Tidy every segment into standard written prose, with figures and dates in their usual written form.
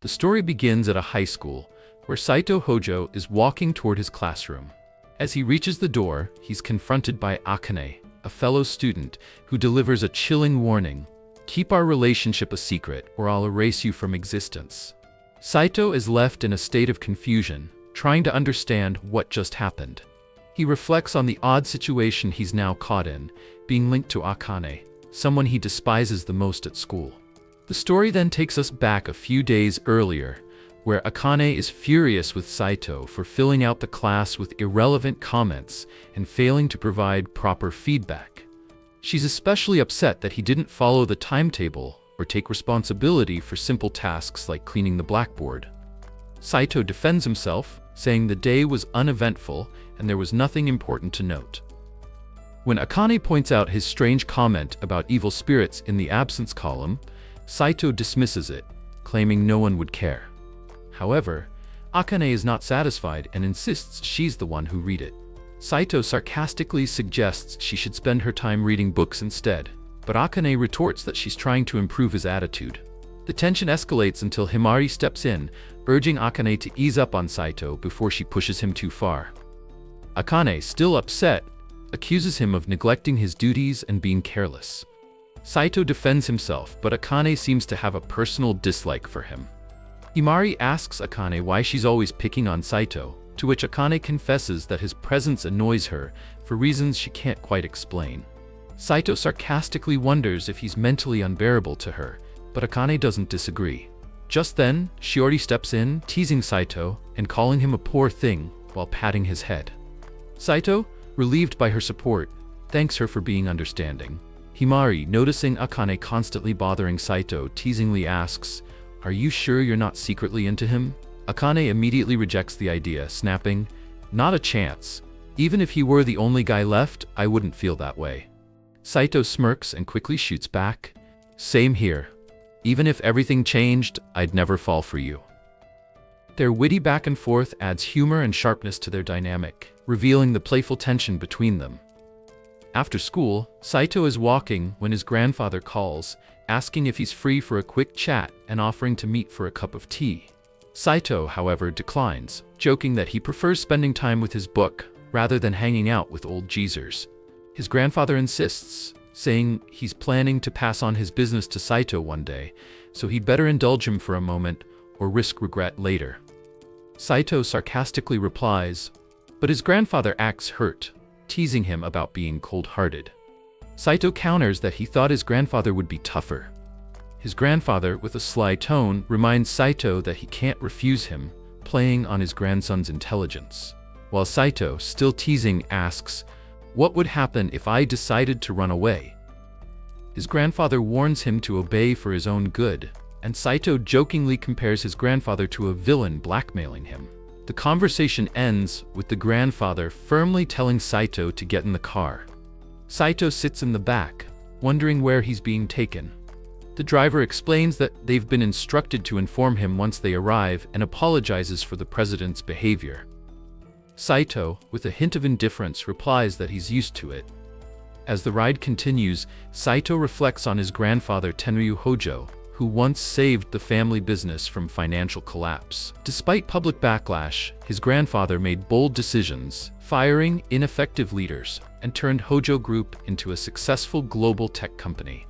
The story begins at a high school, where Saito Hojo is walking toward his classroom. As he reaches the door, he's confronted by Akane, a fellow student, who delivers a chilling warning. "Keep our relationship a secret, or I'll erase you from existence." Saito is left in a state of confusion, trying to understand what just happened. He reflects on the odd situation he's now caught in, being linked to Akane, someone he despises the most at school. The story then takes us back a few days earlier, where Akane is furious with Saito for filling out the class with irrelevant comments and failing to provide proper feedback. She's especially upset that he didn't follow the timetable or take responsibility for simple tasks like cleaning the blackboard. Saito defends himself, saying the day was uneventful and there was nothing important to note. When Akane points out his strange comment about evil spirits in the absence column, Saito dismisses it, claiming no one would care. However, Akane is not satisfied and insists she's the one who read it. Saito sarcastically suggests she should spend her time reading books instead, but Akane retorts that she's trying to improve his attitude. The tension escalates until Himari steps in, urging Akane to ease up on Saito before she pushes him too far. Akane, still upset, accuses him of neglecting his duties and being careless. Saito defends himself, but Akane seems to have a personal dislike for him. Himari asks Akane why she's always picking on Saito, to which Akane confesses that his presence annoys her for reasons she can't quite explain. Saito sarcastically wonders if he's mentally unbearable to her, but Akane doesn't disagree. Just then, Shiori steps in, teasing Saito and calling him a poor thing while patting his head. Saito, relieved by her support, thanks her for being understanding. Himari, noticing Akane constantly bothering Saito, teasingly asks, "Are you sure you're not secretly into him?" Akane immediately rejects the idea, snapping, "Not a chance. Even if he were the only guy left, I wouldn't feel that way." Saito smirks and quickly shoots back, "Same here. Even if everything changed, I'd never fall for you." Their witty back and forth adds humor and sharpness to their dynamic, revealing the playful tension between them. After school, Saito is walking when his grandfather calls, asking if he's free for a quick chat and offering to meet for a cup of tea. Saito, however, declines, joking that he prefers spending time with his book rather than hanging out with old geezers. His grandfather insists, saying he's planning to pass on his business to Saito one day, so he'd better indulge him for a moment or risk regret later. Saito sarcastically replies, but his grandfather acts hurt, teasing him about being cold-hearted. Saito counters that he thought his grandfather would be tougher. His grandfather, with a sly tone, reminds Saito that he can't refuse him, playing on his grandson's intelligence. While Saito, still teasing, asks, "What would happen if I decided to run away?" His grandfather warns him to obey for his own good, and Saito jokingly compares his grandfather to a villain blackmailing him. The conversation ends with the grandfather firmly telling Saito to get in the car. Saito sits in the back, wondering where he's being taken. The driver explains that they've been instructed to inform him once they arrive and apologizes for the president's behavior. Saito, with a hint of indifference, replies that he's used to it. As the ride continues, Saito reflects on his grandfather Tenryu Hojo, who once saved the family business from financial collapse. Despite public backlash, his grandfather made bold decisions, firing ineffective leaders, and turned Hojo Group into a successful global tech company.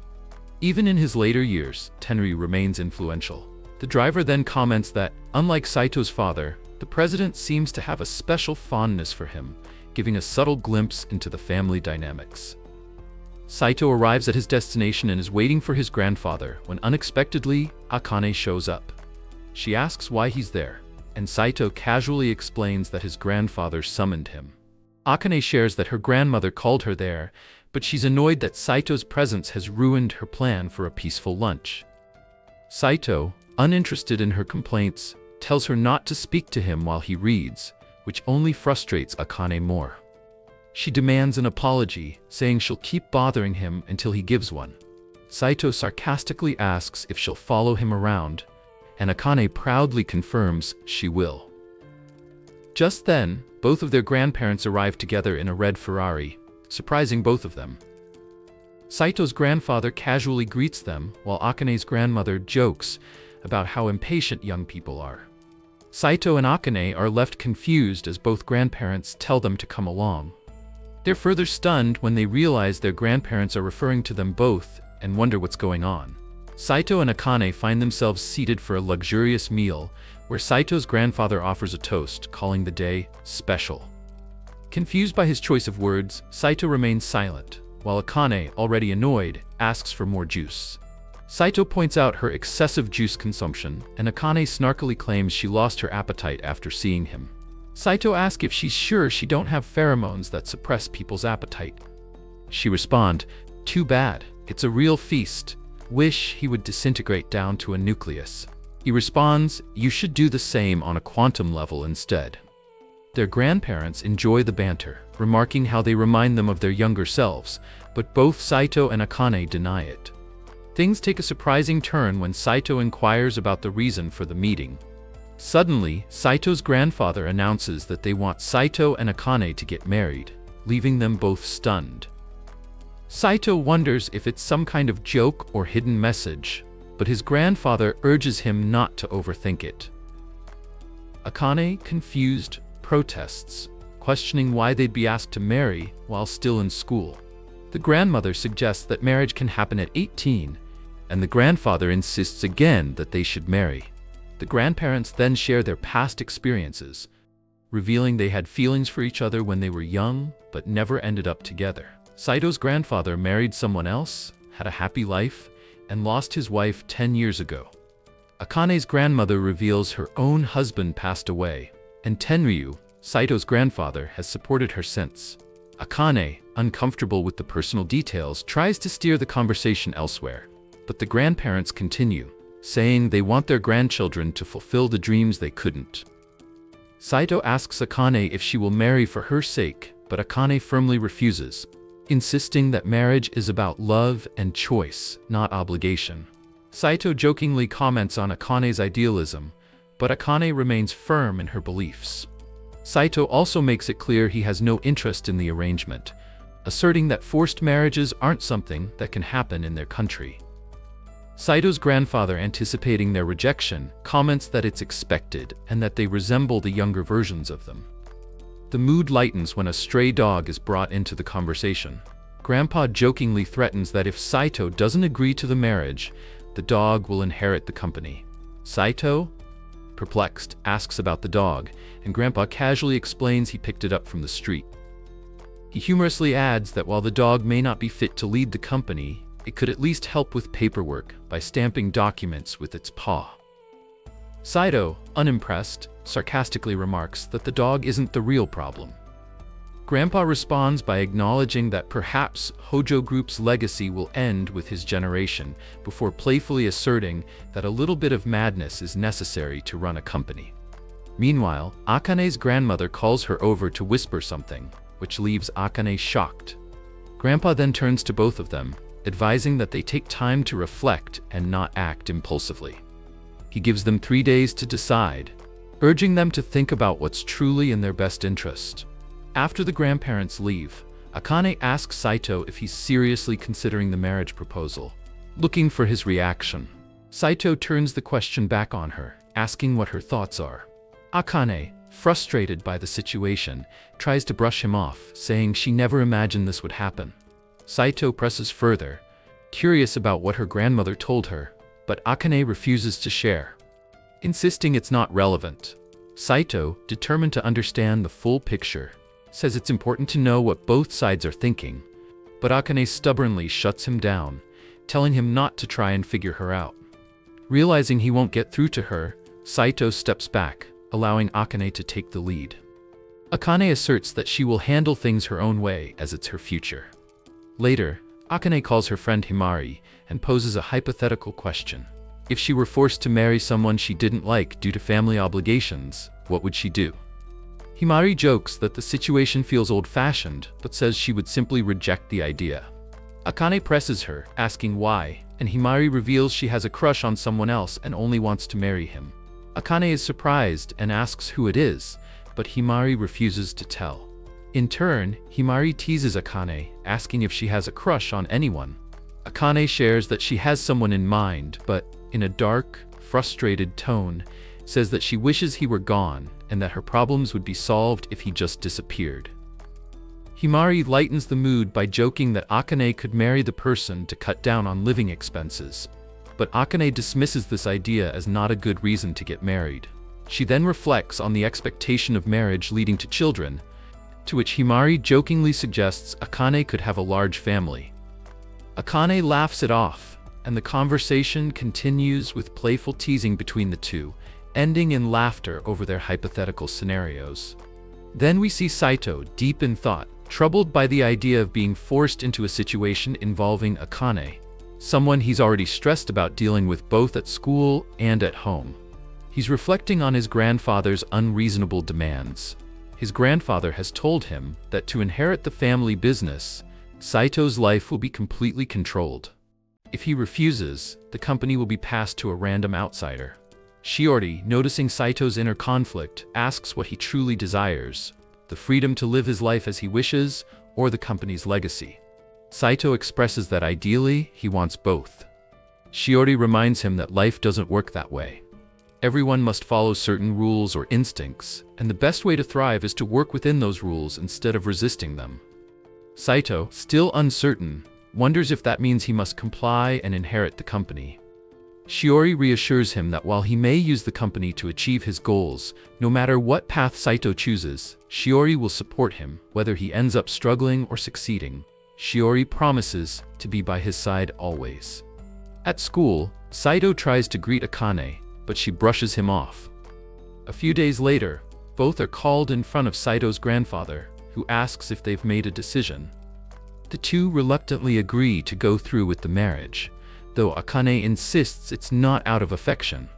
Even in his later years, Tenryu remains influential. The driver then comments that, unlike Saito's father, the president seems to have a special fondness for him, giving a subtle glimpse into the family dynamics. Saito arrives at his destination and is waiting for his grandfather when unexpectedly, Akane shows up. She asks why he's there, and Saito casually explains that his grandfather summoned him. Akane shares that her grandmother called her there, but she's annoyed that Saito's presence has ruined her plan for a peaceful lunch. Saito, uninterested in her complaints, tells her not to speak to him while he reads, which only frustrates Akane more. She demands an apology, saying she'll keep bothering him until he gives one. Saito sarcastically asks if she'll follow him around, and Akane proudly confirms she will. Just then, both of their grandparents arrive together in a red Ferrari, surprising both of them. Saito's grandfather casually greets them, while Akane's grandmother jokes about how impatient young people are. Saito and Akane are left confused as both grandparents tell them to come along. They're further stunned when they realize their grandparents are referring to them both and wonder what's going on. Saito and Akane find themselves seated for a luxurious meal where Saito's grandfather offers a toast, calling the day special. Confused by his choice of words, Saito remains silent, while Akane, already annoyed, asks for more juice. Saito points out her excessive juice consumption, and Akane snarkily claims she lost her appetite after seeing him. Saito asks if she's sure she don't have pheromones that suppress people's appetite. She responds, "Too bad, it's a real feast. Wish he would disintegrate down to a nucleus." He responds, "You should do the same on a quantum level instead." Their grandparents enjoy the banter, remarking how they remind them of their younger selves, but both Saito and Akane deny it. Things take a surprising turn when Saito inquires about the reason for the meeting. Suddenly, Saito's grandfather announces that they want Saito and Akane to get married, leaving them both stunned. Saito wonders if it's some kind of joke or hidden message, but his grandfather urges him not to overthink it. Akane, confused, protests, questioning why they'd be asked to marry while still in school. The grandmother suggests that marriage can happen at 18, and the grandfather insists again that they should marry. The grandparents then share their past experiences, revealing they had feelings for each other when they were young, but never ended up together. Saito's grandfather married someone else, had a happy life, and lost his wife 10 years ago. Akane's grandmother reveals her own husband passed away, and Tenryu, Saito's grandfather, has supported her since. Akane, uncomfortable with the personal details, tries to steer the conversation elsewhere, but the grandparents continue, saying they want their grandchildren to fulfill the dreams they couldn't. Saito asks Akane if she will marry for her sake, but Akane firmly refuses, insisting that marriage is about love and choice, not obligation. Saito jokingly comments on Akane's idealism, but Akane remains firm in her beliefs. Saito also makes it clear he has no interest in the arrangement, asserting that forced marriages aren't something that can happen in their country. Saito's grandfather, anticipating their rejection, comments that it's expected and that they resemble the younger versions of them. The mood lightens when a stray dog is brought into the conversation. Grandpa jokingly threatens that if Saito doesn't agree to the marriage, the dog will inherit the company. Saito, perplexed, asks about the dog, and Grandpa casually explains he picked it up from the street. He humorously adds that while the dog may not be fit to lead the company, it could at least help with paperwork by stamping documents with its paw. Saito, unimpressed, sarcastically remarks that the dog isn't the real problem. Grandpa responds by acknowledging that perhaps Hojo Group's legacy will end with his generation, before playfully asserting that a little bit of madness is necessary to run a company. Meanwhile, Akane's grandmother calls her over to whisper something, which leaves Akane shocked. Grandpa then turns to both of them, advising that they take time to reflect and not act impulsively. He gives them 3 days to decide, urging them to think about what's truly in their best interest. After the grandparents leave, Akane asks Saito if he's seriously considering the marriage proposal, looking for his reaction. Saito turns the question back on her, asking what her thoughts are. Akane, frustrated by the situation, tries to brush him off, saying she never imagined this would happen. Saito presses further, curious about what her grandmother told her, but Akane refuses to share, insisting it's not relevant. Saito, determined to understand the full picture, says it's important to know what both sides are thinking, but Akane stubbornly shuts him down, telling him not to try and figure her out. Realizing he won't get through to her, Saito steps back, allowing Akane to take the lead. Akane asserts that she will handle things her own way as it's her future. Later, Akane calls her friend Himari and poses a hypothetical question. If she were forced to marry someone she didn't like due to family obligations, what would she do? Himari jokes that the situation feels old-fashioned, but says she would simply reject the idea. Akane presses her, asking why, and Himari reveals she has a crush on someone else and only wants to marry him. Akane is surprised and asks who it is, but Himari refuses to tell. In turn, Himari teases Akane, asking if she has a crush on anyone. Akane shares that she has someone in mind, but in a dark, frustrated tone, says that she wishes he were gone and that her problems would be solved if he just disappeared. Himari lightens the mood by joking that Akane could marry the person to cut down on living expenses. But Akane dismisses this idea as not a good reason to get married. She then reflects on the expectation of marriage leading to children, to which Himari jokingly suggests Akane could have a large family. Akane laughs it off, and the conversation continues with playful teasing between the two, ending in laughter over their hypothetical scenarios. Then we see Saito, deep in thought, troubled by the idea of being forced into a situation involving Akane, someone he's already stressed about dealing with both at school and at home. He's reflecting on his grandfather's unreasonable demands. His grandfather has told him that to inherit the family business, Saito's life will be completely controlled. If he refuses, the company will be passed to a random outsider. Shiori, noticing Saito's inner conflict, asks what he truly desires: the freedom to live his life as he wishes, or the company's legacy. Saito expresses that ideally, he wants both. Shiori reminds him that life doesn't work that way. Everyone must follow certain rules or instincts, and the best way to thrive is to work within those rules instead of resisting them. Saito, still uncertain, wonders if that means he must comply and inherit the company. Shiori reassures him that while he may use the company to achieve his goals, no matter what path Saito chooses, Shiori will support him, whether he ends up struggling or succeeding. Shiori promises to be by his side always. At school, Saito tries to greet Akane, but she brushes him off. A few days later, both are called in front of Saito's grandfather, who asks if they've made a decision. The two reluctantly agree to go through with the marriage, though Akane insists it's not out of affection.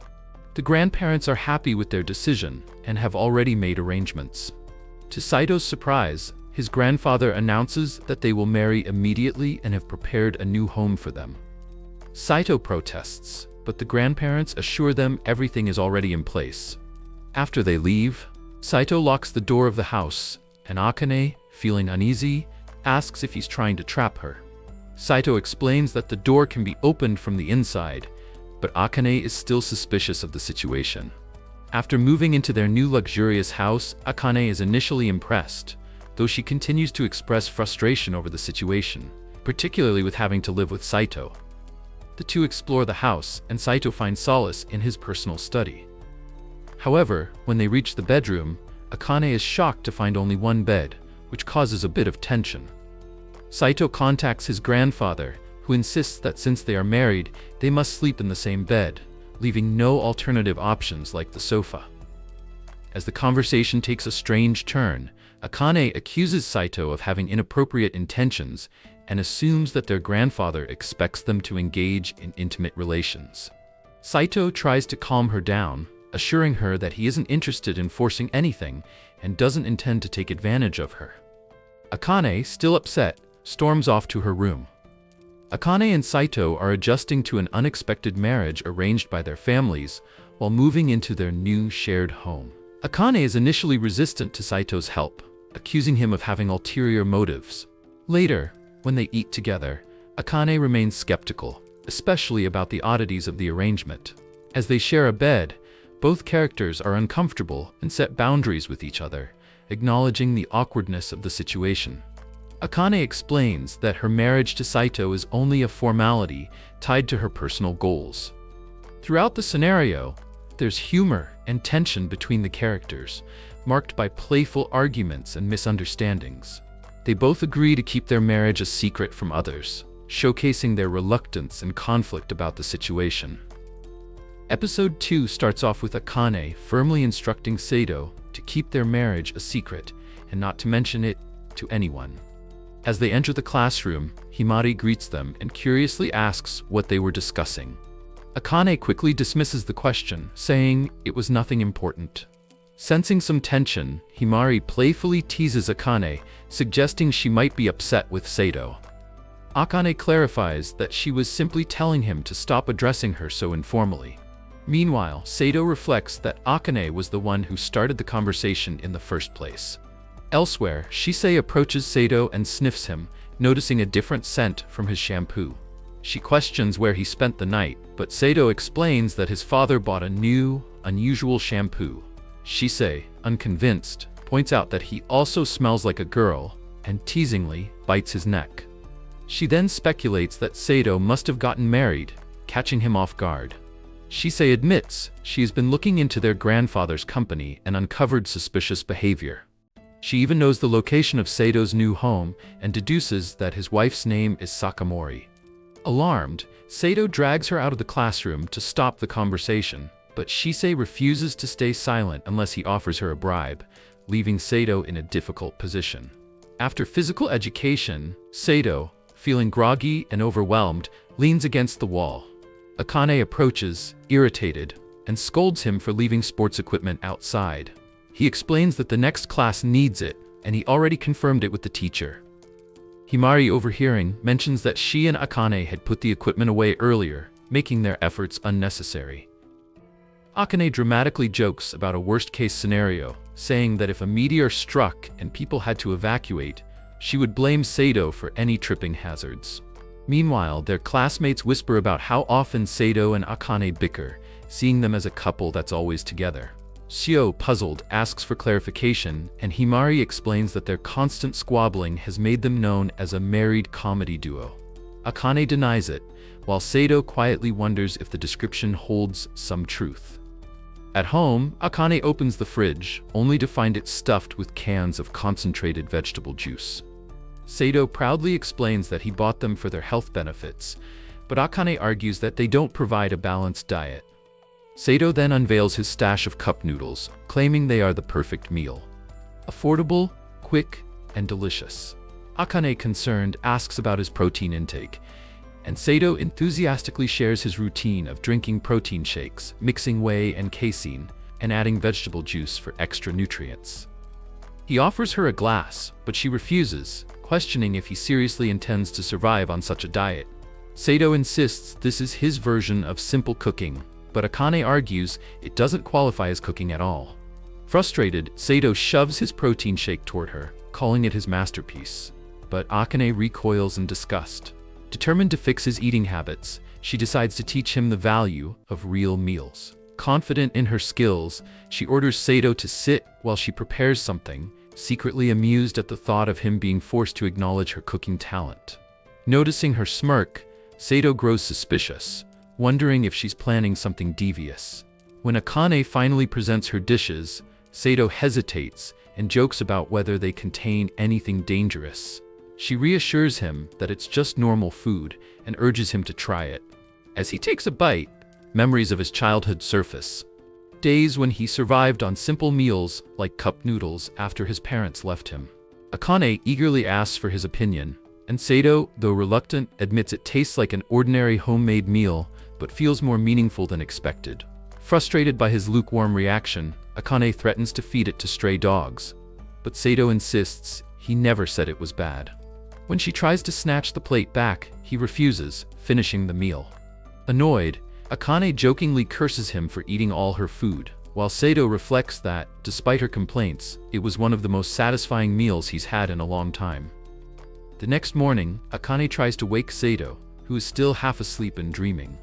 The grandparents are happy with their decision and have already made arrangements. To Saito's surprise, his grandfather announces that they will marry immediately and have prepared a new home for them. Saito protests, but the grandparents assure them everything is already in place. After they leave, Saito locks the door of the house, and Akane, feeling uneasy, asks if he's trying to trap her. Saito explains that the door can be opened from the inside, but Akane is still suspicious of the situation. After moving into their new luxurious house, Akane is initially impressed, though she continues to express frustration over the situation, particularly with having to live with Saito. The two explore the house, and Saito finds solace in his personal study. However, when they reach the bedroom, Akane is shocked to find only one bed, which causes a bit of tension. Saito contacts his grandfather, who insists that since they are married, they must sleep in the same bed, leaving no alternative options like the sofa. As the conversation takes a strange turn, Akane accuses Saito of having inappropriate intentions and assumes that their grandfather expects them to engage in intimate relations. Saito tries to calm her down, assuring her that he isn't interested in forcing anything and doesn't intend to take advantage of her. Akane, still upset, storms off to her room. Akane and Saito are adjusting to an unexpected marriage arranged by their families while moving into their new shared home. Akane is initially resistant to Saito's help, accusing him of having ulterior motives. Later, when they eat together, Akane remains skeptical, especially about the oddities of the arrangement. As they share a bed, both characters are uncomfortable and set boundaries with each other, acknowledging the awkwardness of the situation. Akane explains that her marriage to Saito is only a formality tied to her personal goals. Throughout the scenario, there's humor and tension between the characters, marked by playful arguments and misunderstandings. They both agree to keep their marriage a secret from others, showcasing their reluctance and conflict about the situation. Episode 2 starts off with Akane firmly instructing Saito to keep their marriage a secret and not to mention it to anyone. As they enter the classroom, Himari greets them and curiously asks what they were discussing. Akane quickly dismisses the question, saying it was nothing important. Sensing some tension, Himari playfully teases Akane, suggesting she might be upset with Saito. Akane clarifies that she was simply telling him to stop addressing her so informally. Meanwhile, Saito reflects that Akane was the one who started the conversation in the first place. Elsewhere, Shisei approaches Saito and sniffs him, noticing a different scent from his shampoo. She questions where he spent the night, but Sato explains that his father bought a new, unusual shampoo. Shisei, unconvinced, points out that he also smells like a girl and teasingly bites his neck. She then speculates that Sato must have gotten married, catching him off guard. Shisei admits she has been looking into their grandfather's company and uncovered suspicious behavior. She even knows the location of Sato's new home and deduces that his wife's name is Sakamori. Alarmed, Sato drags her out of the classroom to stop the conversation, but Shisei refuses to stay silent unless he offers her a bribe, leaving Sato in a difficult position. After physical education, Sato, feeling groggy and overwhelmed, leans against the wall. Akane approaches, irritated, and scolds him for leaving sports equipment outside. He explains that the next class needs it, and he already confirmed it with the teacher. Himari, overhearing, mentions that she and Akane had put the equipment away earlier, making their efforts unnecessary. Akane dramatically jokes about a worst-case scenario, saying that if a meteor struck and people had to evacuate, she would blame Sato for any tripping hazards. Meanwhile, their classmates whisper about how often Sato and Akane bicker, seeing them as a couple that's always together. Shio, puzzled, asks for clarification, and Himari explains that their constant squabbling has made them known as a married comedy duo. Akane denies it, while Sato quietly wonders if the description holds some truth. At home, Akane opens the fridge, only to find it stuffed with cans of concentrated vegetable juice. Sato proudly explains that he bought them for their health benefits, but Akane argues that they don't provide a balanced diet. Sato then unveils his stash of cup noodles, claiming they are the perfect meal. Affordable, quick, and delicious. Akane, concerned, asks about his protein intake, and Sato enthusiastically shares his routine of drinking protein shakes, mixing whey and casein, and adding vegetable juice for extra nutrients. He offers her a glass, but she refuses, questioning if he seriously intends to survive on such a diet. Sato insists this is his version of simple cooking, but Akane argues it doesn't qualify as cooking at all. Frustrated, Sato shoves his protein shake toward her, calling it his masterpiece. But Akane recoils in disgust. Determined to fix his eating habits, she decides to teach him the value of real meals. Confident in her skills, she orders Sato to sit while she prepares something, secretly amused at the thought of him being forced to acknowledge her cooking talent. Noticing her smirk, Sato grows suspicious, wondering if she's planning something devious. When Akane finally presents her dishes, Sato hesitates and jokes about whether they contain anything dangerous. She reassures him that it's just normal food and urges him to try it. As he takes a bite, memories of his childhood surface. Days when he survived on simple meals like cup noodles after his parents left him. Akane eagerly asks for his opinion, and Sato, though reluctant, admits it tastes like an ordinary homemade meal, but feels more meaningful than expected. Frustrated by his lukewarm reaction, Akane threatens to feed it to stray dogs, but Sato insists he never said it was bad. When she tries to snatch the plate back, he refuses, finishing the meal. Annoyed, Akane jokingly curses him for eating all her food, while Sato reflects that, despite her complaints, it was one of the most satisfying meals he's had in a long time. The next morning, Akane tries to wake Sato, who is still half asleep and dreaming.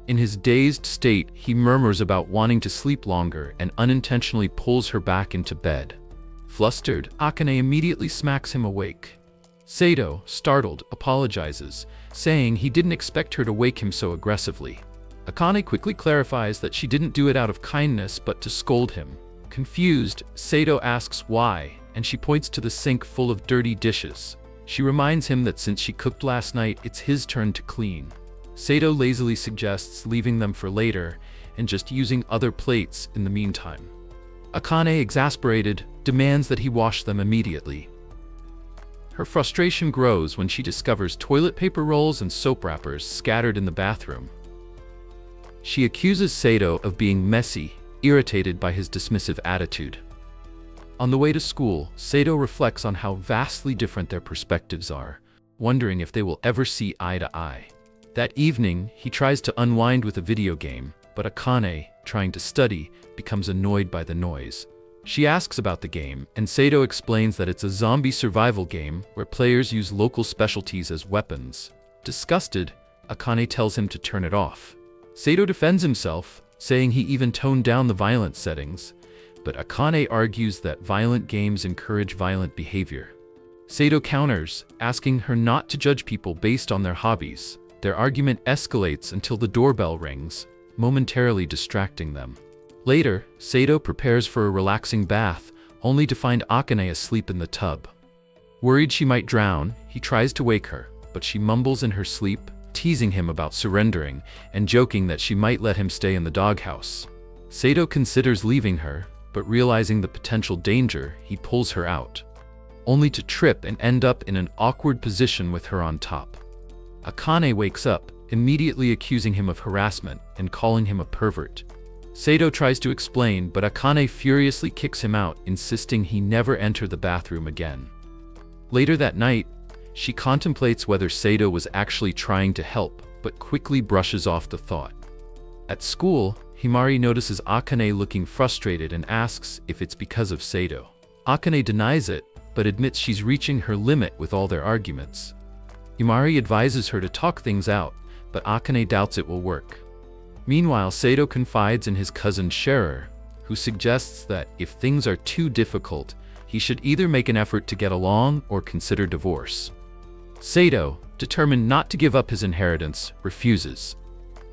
In his dazed state, he murmurs about wanting to sleep longer and unintentionally pulls her back into bed. Flustered, Akane immediately smacks him awake. Sato, startled, apologizes, saying he didn't expect her to wake him so aggressively. Akane quickly clarifies that she didn't do it out of kindness but to scold him. Confused, Sato asks why, and she points to the sink full of dirty dishes. She reminds him that since she cooked last night, it's his turn to clean. Sato lazily suggests leaving them for later and just using other plates in the meantime. Akane, exasperated, demands that he wash them immediately. Her frustration grows when she discovers toilet paper rolls and soap wrappers scattered in the bathroom. She accuses Sato of being messy, irritated by his dismissive attitude. On the way to school, Sato reflects on how vastly different their perspectives are, wondering if they will ever see eye to eye. That evening, he tries to unwind with a video game, but Akane, trying to study, becomes annoyed by the noise. She asks about the game, and Sato explains that it's a zombie survival game where players use local specialties as weapons. Disgusted, Akane tells him to turn it off. Sato defends himself, saying he even toned down the violence settings, but Akane argues that violent games encourage violent behavior. Sato counters, asking her not to judge people based on their hobbies. Their argument escalates until the doorbell rings, momentarily distracting them. Later, Sato prepares for a relaxing bath, only to find Akane asleep in the tub. Worried she might drown, he tries to wake her, but she mumbles in her sleep, teasing him about surrendering and joking that she might let him stay in the doghouse. Sato considers leaving her, but realizing the potential danger, he pulls her out, only to trip and end up in an awkward position with her on top. Akane wakes up, immediately accusing him of harassment and calling him a pervert. Sato tries to explain, but Akane furiously kicks him out, insisting he never enter the bathroom again. Later that night, she contemplates whether Sato was actually trying to help, but quickly brushes off the thought. At school, Himari notices Akane looking frustrated and asks if it's because of Sato. Akane denies it, but admits she's reaching her limit with all their arguments. Himari advises her to talk things out, but Akane doubts it will work. Meanwhile, Sato confides in his cousin Scherer, who suggests that if things are too difficult, he should either make an effort to get along or consider divorce. Sato, determined not to give up his inheritance, refuses.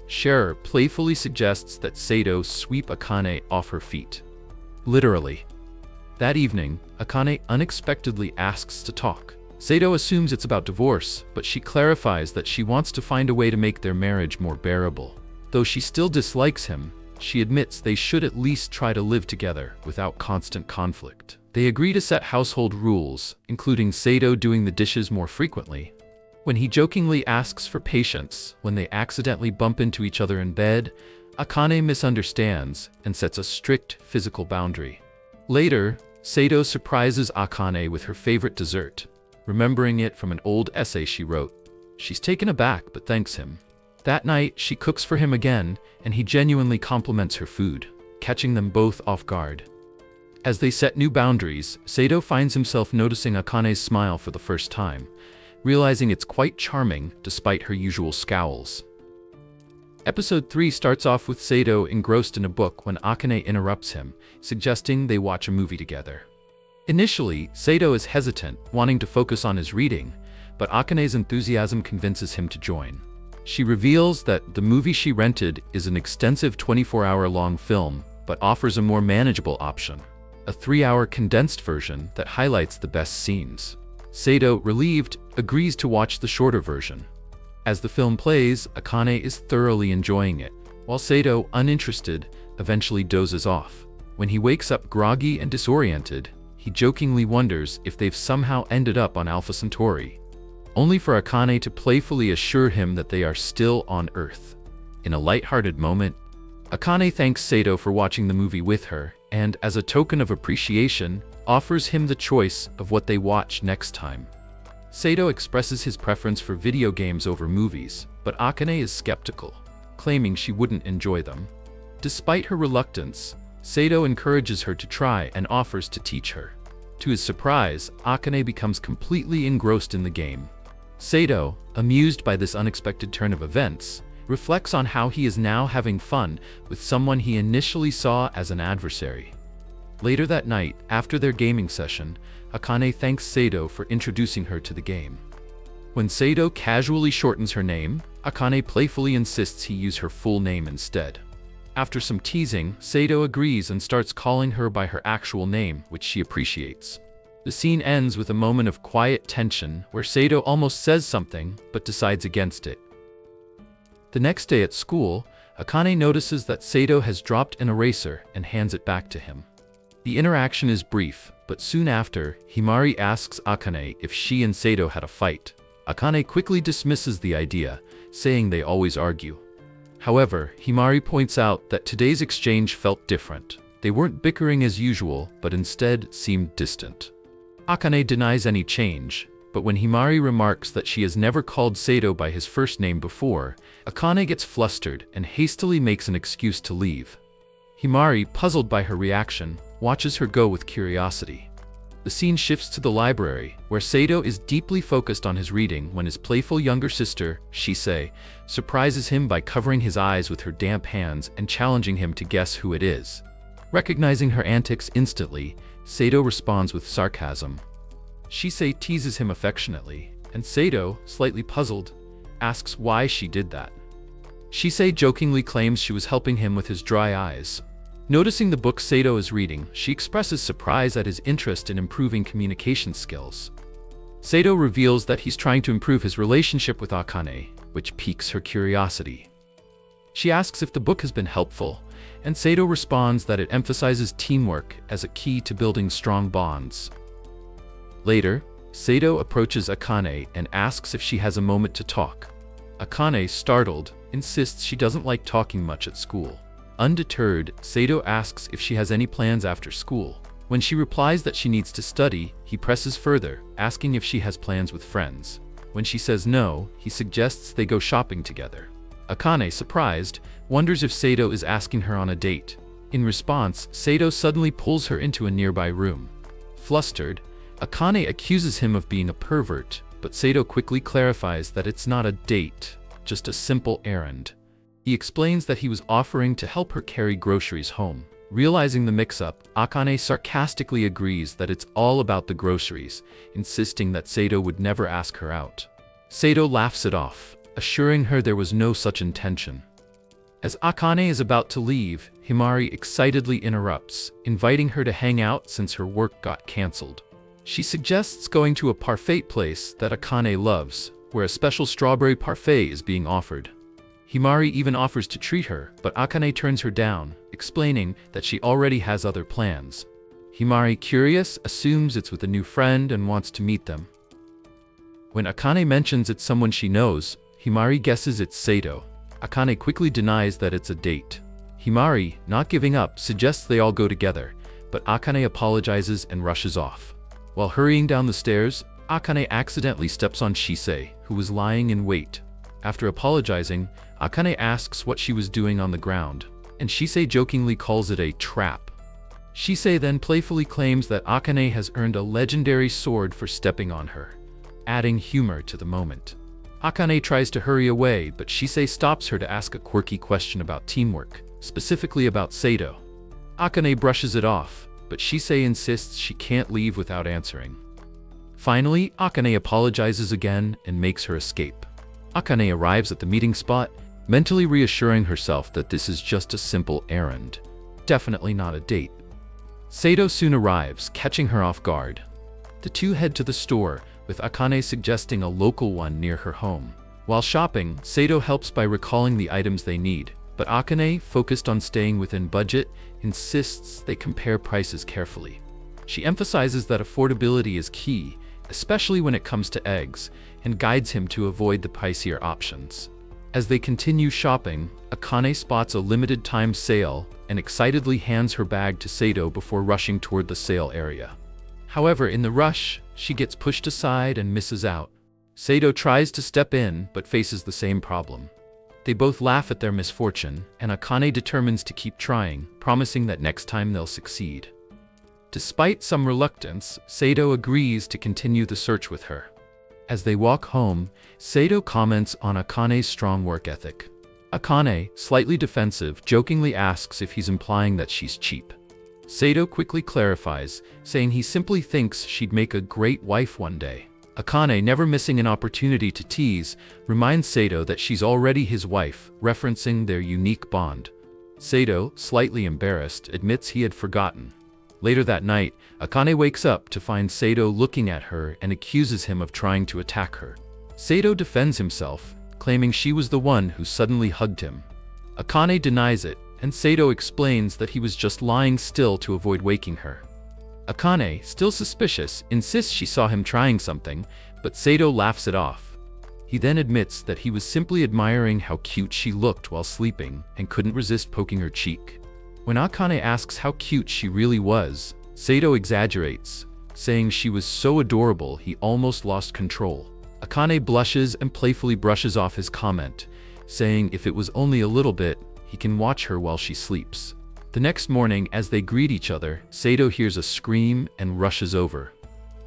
Scherer playfully suggests that Sato sweep Akane off her feet. Literally. That evening, Akane unexpectedly asks to talk. Sato assumes it's about divorce, but she clarifies that she wants to find a way to make their marriage more bearable. Though she still dislikes him, she admits they should at least try to live together without constant conflict. They agree to set household rules, including Sato doing the dishes more frequently. When he jokingly asks for patience when they accidentally bump into each other in bed, Akane misunderstands and sets a strict physical boundary. Later, Sato surprises Akane with her favorite dessert, remembering it from an old essay she wrote. She's taken aback but thanks him. That night, she cooks for him again, and he genuinely compliments her food, catching them both off guard. As they set new boundaries, Sato finds himself noticing Akane's smile for the first time, realizing it's quite charming despite her usual scowls. Episode 3 starts off with Sato engrossed in a book when Akane interrupts him, suggesting they watch a movie together. Initially, Sato is hesitant, wanting to focus on his reading, but Akane's enthusiasm convinces him to join. She reveals that the movie she rented is an extensive 24-hour-long film, but offers a more manageable option, a 3-hour condensed version that highlights the best scenes. Sato, relieved, agrees to watch the shorter version. As the film plays, Akane is thoroughly enjoying it, while Sato, uninterested, eventually dozes off. When he wakes up groggy and disoriented, he jokingly wonders if they've somehow ended up on Alpha Centauri, only for Akane to playfully assure him that they are still on Earth. In a lighthearted moment, Akane thanks Sato for watching the movie with her, and as a token of appreciation, offers him the choice of what they watch next time. Sato expresses his preference for video games over movies, but Akane is skeptical, claiming she wouldn't enjoy them. Despite her reluctance, Sato encourages her to try and offers to teach her. To his surprise, Akane becomes completely engrossed in the game. Sato, amused by this unexpected turn of events, reflects on how he is now having fun with someone he initially saw as an adversary. Later that night, after their gaming session, Akane thanks Sato for introducing her to the game. When Sato casually shortens her name, Akane playfully insists he use her full name instead. After some teasing, Sato agrees and starts calling her by her actual name, which she appreciates. The scene ends with a moment of quiet tension where Sato almost says something but decides against it. The next day at school, Akane notices that Sato has dropped an eraser and hands it back to him. The interaction is brief, but soon after, Himari asks Akane if she and Sato had a fight. Akane quickly dismisses the idea, saying they always argue. However, Himari points out that today's exchange felt different. They weren't bickering as usual, but instead seemed distant. Akane denies any change, but when Himari remarks that she has never called Sato by his first name before, Akane gets flustered and hastily makes an excuse to leave. Himari, puzzled by her reaction, watches her go with curiosity. The scene shifts to the library, where Sato is deeply focused on his reading when his playful younger sister, Shisei, surprises him by covering his eyes with her damp hands and challenging him to guess who it is. Recognizing her antics instantly, Sato responds with sarcasm. Shisei teases him affectionately, and Sato, slightly puzzled, asks why she did that. Shisei jokingly claims she was helping him with his dry eyes. Noticing the book Sato is reading, she expresses surprise at his interest in improving communication skills. Sato reveals that he's trying to improve his relationship with Akane, which piques her curiosity. She asks if the book has been helpful, and Sato responds that it emphasizes teamwork as a key to building strong bonds. Later, Sato approaches Akane and asks if she has a moment to talk. Akane, startled, insists she doesn't like talking much at school. Undeterred, Sato asks if she has any plans after school. When she replies that she needs to study, he presses further, asking if she has plans with friends. When she says no, he suggests they go shopping together. Akane, surprised, wonders if Sato is asking her on a date. In response, Sato suddenly pulls her into a nearby room. Flustered, Akane accuses him of being a pervert, but Sato quickly clarifies that it's not a date, just a simple errand. He explains that he was offering to help her carry groceries home. Realizing the mix-up, Akane sarcastically agrees that it's all about the groceries, insisting that Sato would never ask her out. Sato laughs it off, assuring her there was no such intention. As Akane is about to leave, Himari excitedly interrupts, inviting her to hang out since her work got cancelled. She suggests going to a parfait place that Akane loves, where a special strawberry parfait is being offered. Himari even offers to treat her, but Akane turns her down, explaining that she already has other plans. Himari, curious, assumes it's with a new friend and wants to meet them. When Akane mentions it's someone she knows, Himari guesses it's Sato. Akane quickly denies that it's a date. Himari, not giving up, suggests they all go together, but Akane apologizes and rushes off. While hurrying down the stairs, Akane accidentally steps on Shisei, who was lying in wait. After apologizing, Akane asks what she was doing on the ground, and Shisei jokingly calls it a trap. Shisei then playfully claims that Akane has earned a legendary sword for stepping on her, adding humor to the moment. Akane tries to hurry away, but Shisei stops her to ask a quirky question about teamwork, specifically about Sato. Akane brushes it off, but Shisei insists she can't leave without answering. Finally, Akane apologizes again and makes her escape. Akane arrives at the meeting spot, mentally reassuring herself that this is just a simple errand, definitely not a date. Sato soon arrives, catching her off guard. The two head to the store, with Akane suggesting a local one near her home. While shopping, Sato helps by recalling the items they need, but Akane, focused on staying within budget, insists they compare prices carefully. She emphasizes that affordability is key, especially when it comes to eggs, and guides him to avoid the pricier options. As they continue shopping, Akane spots a limited-time sale and excitedly hands her bag to Sato before rushing toward the sale area. However, in the rush, she gets pushed aside and misses out. Sato tries to step in, but faces the same problem. They both laugh at their misfortune, and Akane determines to keep trying, promising that next time they'll succeed. Despite some reluctance, Sato agrees to continue the search with her. As they walk home, Sato comments on Akane's strong work ethic. Akane, slightly defensive, jokingly asks if he's implying that she's cheap. Sato quickly clarifies, saying he simply thinks she'd make a great wife one day. Akane, never missing an opportunity to tease, reminds Sato that she's already his wife, referencing their unique bond. Sato, slightly embarrassed, admits he had forgotten. Later that night, Akane wakes up to find Sato looking at her and accuses him of trying to attack her. Sato defends himself, claiming she was the one who suddenly hugged him. Akane denies it, and Sato explains that he was just lying still to avoid waking her. Akane, still suspicious, insists she saw him trying something, but Sato laughs it off. He then admits that he was simply admiring how cute she looked while sleeping and couldn't resist poking her cheek. When Akane asks how cute she really was, Sato exaggerates, saying she was so adorable he almost lost control. Akane blushes and playfully brushes off his comment, saying if it was only a little bit, he can watch her while she sleeps. The next morning, as they greet each other, Sato hears a scream and rushes over,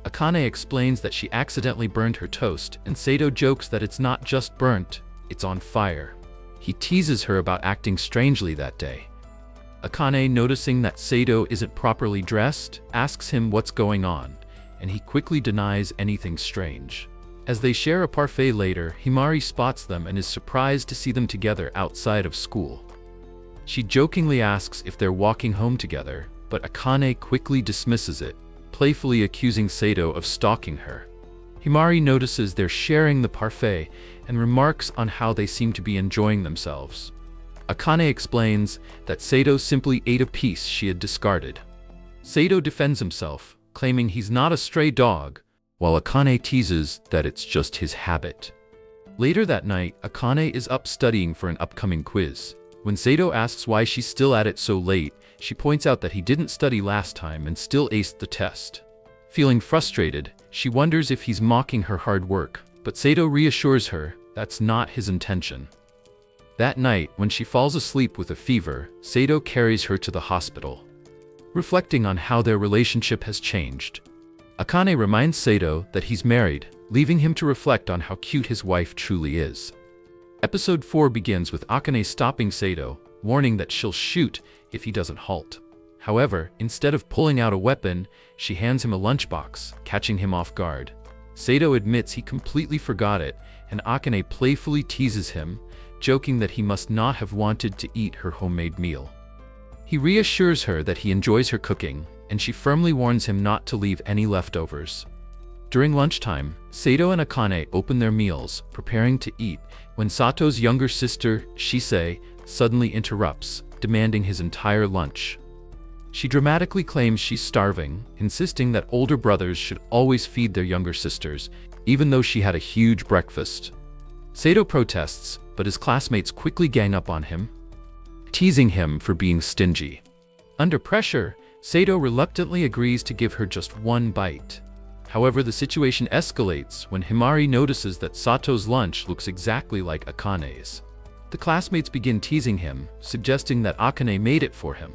Akane explains that she accidentally burned her toast, and Sato jokes that it's not just burnt, it's on fire. He teases her about acting strangely that day. Akane, noticing that Sato isn't properly dressed, asks him what's going on, and he quickly denies anything strange. As they share a parfait later, Himari spots them and is surprised to see them together outside of school. She jokingly asks if they're walking home together, but Akane quickly dismisses it, playfully accusing Sato of stalking her. Himari notices they're sharing the parfait and remarks on how they seem to be enjoying themselves. Akane explains that Sato simply ate a piece she had discarded. Sato defends himself, claiming he's not a stray dog, while Akane teases that it's just his habit. Later that night, Akane is up studying for an upcoming quiz. When Sato asks why she's still at it so late, she points out that he didn't study last time and still aced the test. Feeling frustrated, she wonders if he's mocking her hard work, but Sato reassures her that's not his intention. That night, when she falls asleep with a fever, Sato carries her to the hospital. Reflecting on how their relationship has changed, Akane reminds Sato that he's married, leaving him to reflect on how cute his wife truly is. Episode 4 begins with Akane stopping Sato, warning that she'll shoot if he doesn't halt. However, instead of pulling out a weapon, she hands him a lunchbox, catching him off guard. Sato admits he completely forgot it, and Akane playfully teases him, joking that he must not have wanted to eat her homemade meal. He reassures her that he enjoys her cooking, and she firmly warns him not to leave any leftovers. During lunchtime, Sato and Akane open their meals, preparing to eat, when Sato's younger sister, Shisei, suddenly interrupts, demanding his entire lunch. She dramatically claims she's starving, insisting that older brothers should always feed their younger sisters, even though she had a huge breakfast. Sato protests, but his classmates quickly gang up on him, teasing him for being stingy. Under pressure, Sato reluctantly agrees to give her just one bite. However, the situation escalates when Himari notices that Sato's lunch looks exactly like Akane's. The classmates begin teasing him, suggesting that Akane made it for him.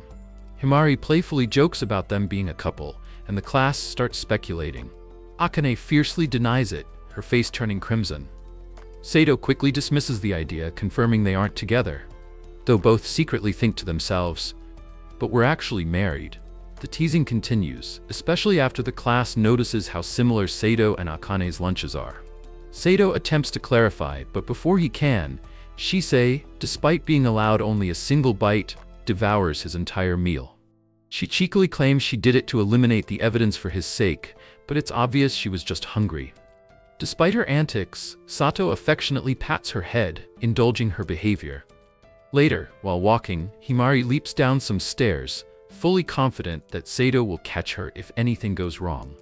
Himari playfully jokes about them being a couple, and the class starts speculating. Akane fiercely denies it, her face turning crimson. Sato quickly dismisses the idea, confirming they aren't together, though both secretly think to themselves, "But we're actually married." The teasing continues, especially after the class notices how similar Sato and Akane's lunches are. Sato attempts to clarify, but before he can, Shisei, despite being allowed only a single bite, devours his entire meal. She cheekily claims she did it to eliminate the evidence for his sake, but it's obvious she was just hungry. Despite her antics, Sato affectionately pats her head, indulging her behavior. Later, while walking, Himari leaps down some stairs, fully confident that Sato will catch her if anything goes wrong.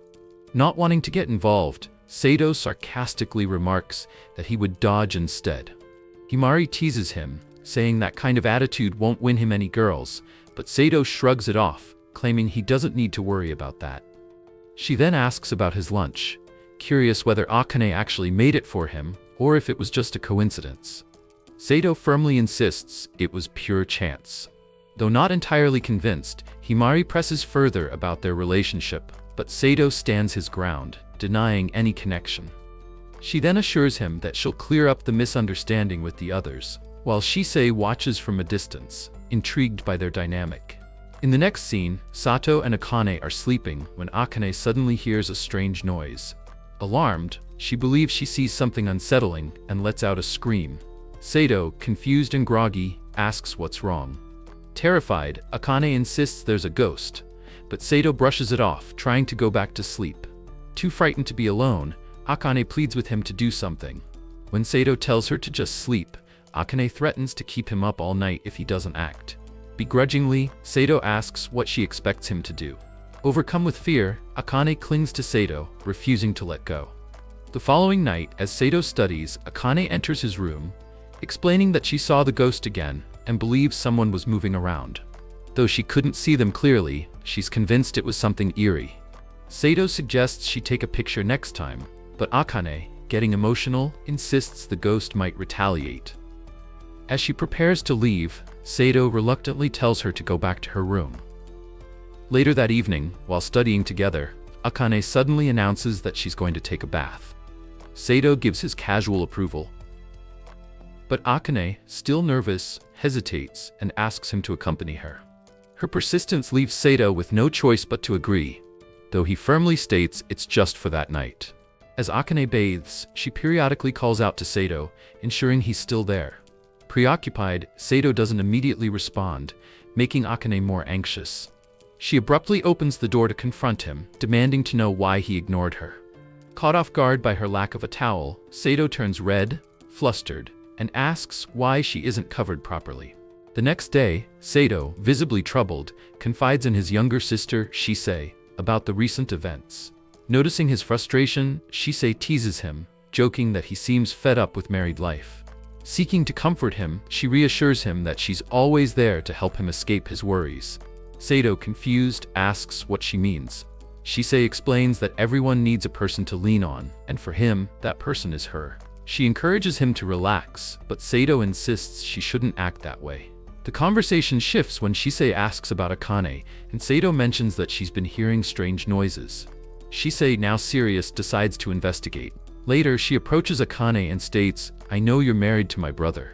Not wanting to get involved, Sato sarcastically remarks that he would dodge instead. Himari teases him, saying that kind of attitude won't win him any girls, but Sato shrugs it off, claiming he doesn't need to worry about that. She then asks about his lunch, curious whether Akane actually made it for him or if it was just a coincidence. Sato firmly insists it was pure chance. Though not entirely convinced, Himari presses further about their relationship, but Sato stands his ground, denying any connection. She then assures him that she'll clear up the misunderstanding with the others, while Shisei watches from a distance, intrigued by their dynamic. In the next scene, Sato and Akane are sleeping when Akane suddenly hears a strange noise. Alarmed, she believes she sees something unsettling and lets out a scream. Sato, confused and groggy, asks what's wrong. Terrified, Akane insists there's a ghost, but Sato brushes it off, trying to go back to sleep. Too frightened to be alone, Akane pleads with him to do something. When Sato tells her to just sleep, Akane threatens to keep him up all night if he doesn't act. Begrudgingly, Sato asks what she expects him to do. Overcome with fear, Akane clings to Sato, refusing to let go. The following night, as Sato studies, Akane enters his room, explaining that she saw the ghost again and believes someone was moving around. Though she couldn't see them clearly, she's convinced it was something eerie. Sato suggests she take a picture next time, but Akane, getting emotional, insists the ghost might retaliate. As she prepares to leave, Sato reluctantly tells her to go back to her room. Later that evening, while studying together, Akane suddenly announces that she's going to take a bath. Sato gives his casual approval. But Akane, still nervous, hesitates and asks him to accompany her. Her persistence leaves Sato with no choice but to agree, though he firmly states it's just for that night. As Akane bathes, she periodically calls out to Sato, ensuring he's still there. Preoccupied, Sato doesn't immediately respond, making Akane more anxious. She abruptly opens the door to confront him, demanding to know why he ignored her. Caught off guard by her lack of a towel, Sato turns red, flustered, and asks why she isn't covered properly. The next day, Sato, visibly troubled, confides in his younger sister, Shisei, about the recent events. Noticing his frustration, Shisei teases him, joking that he seems fed up with married life. Seeking to comfort him, she reassures him that she's always there to help him escape his worries. Sato, confused, asks what she means. Shisei explains that everyone needs a person to lean on, and for him, that person is her. She encourages him to relax, but Sato insists she shouldn't act that way. The conversation shifts when Shisei asks about Akane, and Sato mentions that she's been hearing strange noises. Shisei, now serious, decides to investigate. Later, she approaches Akane and states, "I know you're married to my brother."